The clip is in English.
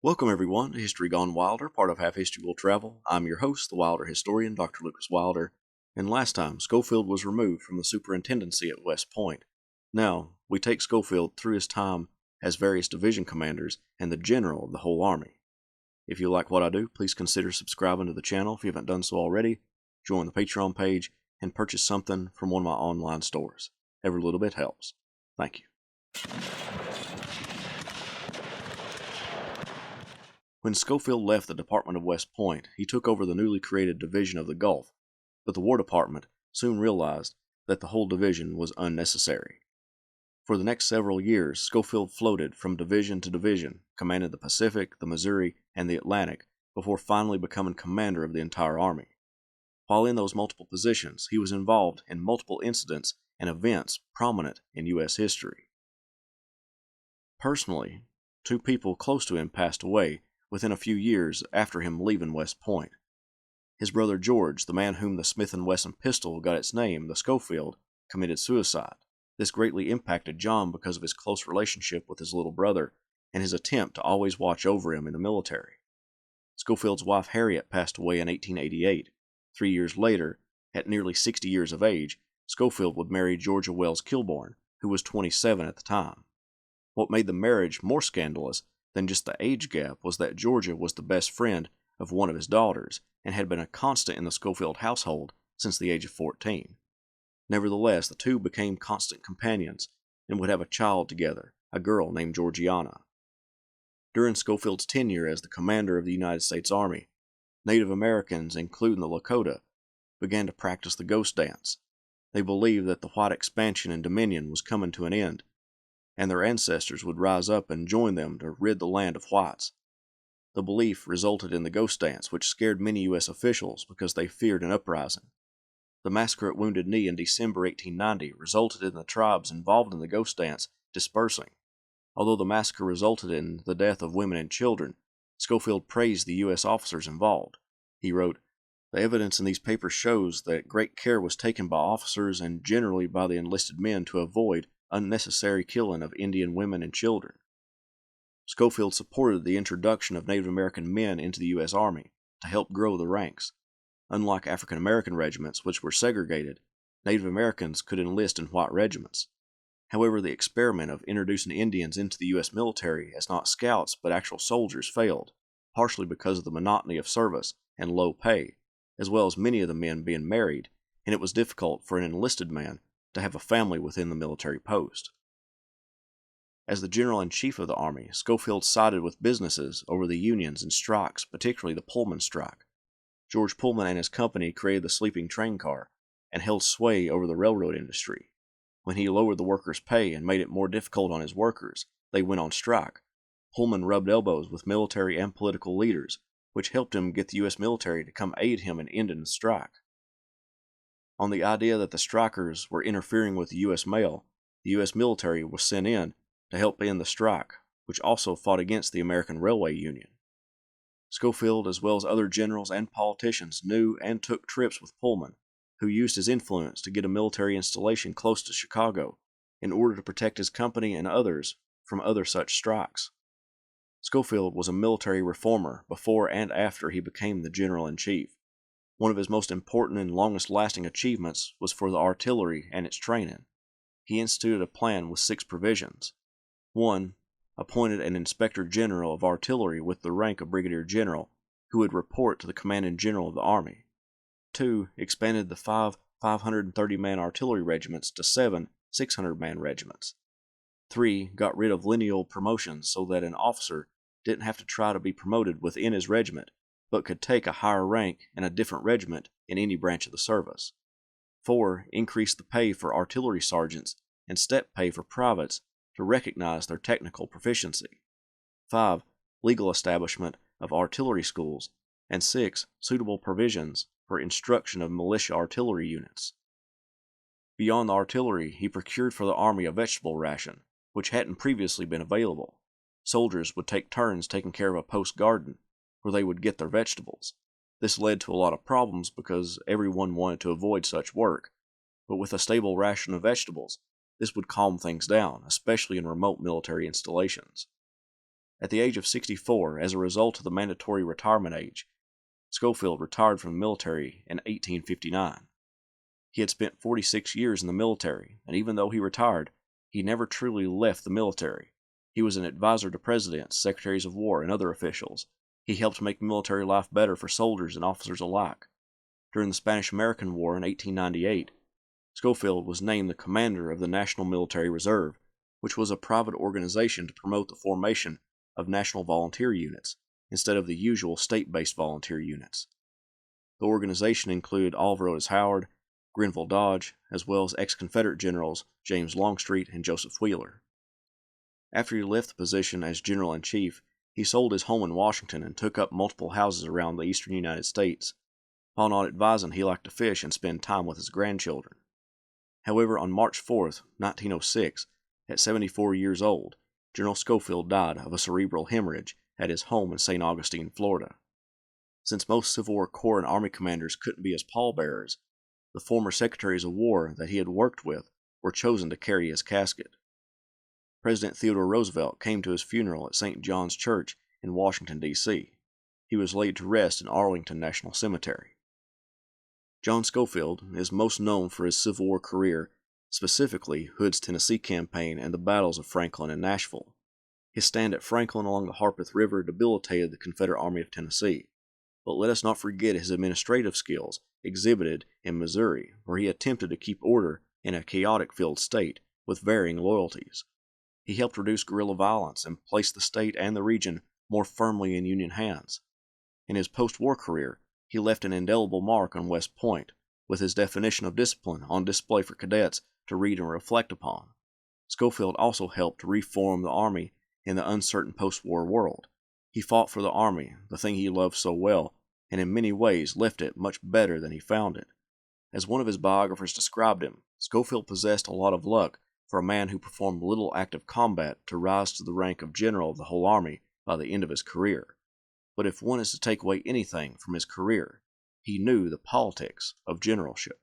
Welcome everyone to History Gone Wilder, part of Half History Will Travel. I'm your host, the Wilder historian, Dr. Lucas Wilder, and last time Schofield was removed from the superintendency at West Point. Now, we take Schofield through his time as various division commanders and the general of the whole army. If you like what I do, please consider subscribing to the channel if you haven't done so already, join the Patreon page, and purchase something from one of my online stores. Every little bit helps. Thank you. When Schofield left the Department of West Point, he took over the newly created Division of the Gulf, but the War Department soon realized that the whole division was unnecessary. For the next several years, Schofield floated from division to division, commanded the Pacific, the Missouri, and the Atlantic, before finally becoming commander of the entire army. While in those multiple positions, he was involved in multiple incidents and events prominent in U.S. history. Personally, two people close to him passed away within a few years after him leaving West Point. His brother George, the man whom the Smith & Wesson pistol got its name, the Schofield, committed suicide. This greatly impacted John because of his close relationship with his little brother and his attempt to always watch over him in the military. Schofield's wife Harriet passed away in 1888. 3 years later, at nearly 60 years of age, Schofield would marry Georgia Wells Kilbourne, who was 27 at the time. What made the marriage more scandalous than just the age gap was that Georgia was the best friend of one of his daughters and had been a constant in the Schofield household since the age of 14. Nevertheless, the two became constant companions and would have a child together, a girl named Georgiana. During Schofield's tenure as the commander of the United States Army, Native Americans, including the Lakota, began to practice the ghost dance. They believed that the white expansion and dominion was coming to an end, and their ancestors would rise up and join them to rid the land of whites. The belief resulted in the ghost dance, which scared many U.S. officials because they feared an uprising. The massacre at Wounded Knee in December 1890 resulted in the tribes involved in the ghost dance dispersing. Although the massacre resulted in the death of women and children, Schofield praised the U.S. officers involved. He wrote, "The evidence in these papers shows that great care was taken by officers and generally by the enlisted men to avoid unnecessary killing of Indian women and children." Schofield supported the introduction of Native American men into the U.S. Army to help grow the ranks. Unlike African American regiments, which were segregated, Native Americans could enlist in white regiments. However, the experiment of introducing Indians into the U.S. military as not scouts but actual soldiers failed, partially because of the monotony of service and low pay, as well as many of the men being married, and it was difficult for an enlisted man to have a family within the military post. As the general-in-chief of the Army, Schofield sided with businesses over the unions and strikes, particularly the Pullman strike. George Pullman and his company created the sleeping train car and held sway over the railroad industry. When he lowered the workers' pay and made it more difficult on his workers, they went on strike. Pullman rubbed elbows with military and political leaders, which helped him get the U.S. military to come aid him in ending the strike. On the idea that the strikers were interfering with the U.S. mail, the U.S. military was sent in to help end the strike, which also fought against the American Railway Union. Schofield, as well as other generals and politicians, knew and took trips with Pullman, who used his influence to get a military installation close to Chicago in order to protect his company and others from other such strikes. Schofield was a military reformer before and after he became the general-in-chief. One of his most important and longest-lasting achievements was for the artillery and its training. He instituted a plan with 6 provisions. 1. Appointed an inspector general of artillery with the rank of brigadier general, who would report to the commanding general of the army. 2. Expanded the 5 530-man artillery regiments to 7 600-man regiments. 3. Got rid of lineal promotions so that an officer didn't have to try to be promoted within his regiment, but could take a higher rank in a different regiment in any branch of the service. 4. Increased the pay for artillery sergeants and step pay for privates to recognize their technical proficiency. 5. Legal establishment of artillery schools. And 6. Suitable provisions for instruction of militia artillery units. Beyond the artillery, he procured for the army a vegetable ration, which hadn't previously been available. Soldiers would take turns taking care of a post garden, where they would get their vegetables. This led to a lot of problems because everyone wanted to avoid such work, but with a stable ration of vegetables, this would calm things down, especially in remote military installations. At the age of 64, as a result of the mandatory retirement age, Schofield retired from the military in 1859. He had spent 46 years in the military, and even though he retired, he never truly left the military. He was an advisor to presidents, secretaries of war, and other officials. He helped make military life better for soldiers and officers alike. During the Spanish-American War in 1898, Schofield was named the commander of the National Military Reserve, which was a private organization to promote the formation of national volunteer units instead of the usual state-based volunteer units. The organization included Oliver Otis Howard, Grenville Dodge, as well as ex-Confederate generals James Longstreet and Joseph Wheeler. After he left the position as General-in-Chief, he sold his home in Washington and took up multiple houses around the eastern United States. While not advising, he liked to fish and spend time with his grandchildren. However, on March 4, 1906, at 74 years old, General Schofield died of a cerebral hemorrhage at his home in St. Augustine, Florida. Since most Civil War Corps and Army commanders couldn't be his pallbearers, the former Secretaries of War that he had worked with were chosen to carry his casket. President Theodore Roosevelt came to his funeral at St. John's Church in Washington, D.C. He was laid to rest in Arlington National Cemetery. John Schofield is most known for his Civil War career, specifically Hood's Tennessee campaign and the battles of Franklin and Nashville. His stand at Franklin along the Harpeth River debilitated the Confederate Army of Tennessee. But let us not forget his administrative skills exhibited in Missouri, where he attempted to keep order in a chaotic-filled state with varying loyalties. He helped reduce guerrilla violence and place the state and the region more firmly in Union hands. In his post-war career, he left an indelible mark on West Point, with his definition of discipline on display for cadets to read and reflect upon. Schofield also helped reform the Army in the uncertain post-war world. He fought for the Army, the thing he loved so well, and in many ways left it much better than he found it. As one of his biographers described him, Schofield possessed a lot of luck for a man who performed little active combat to rise to the rank of general of the whole Army by the end of his career. But if one is to take away anything from his career, he knew the politics of generalship.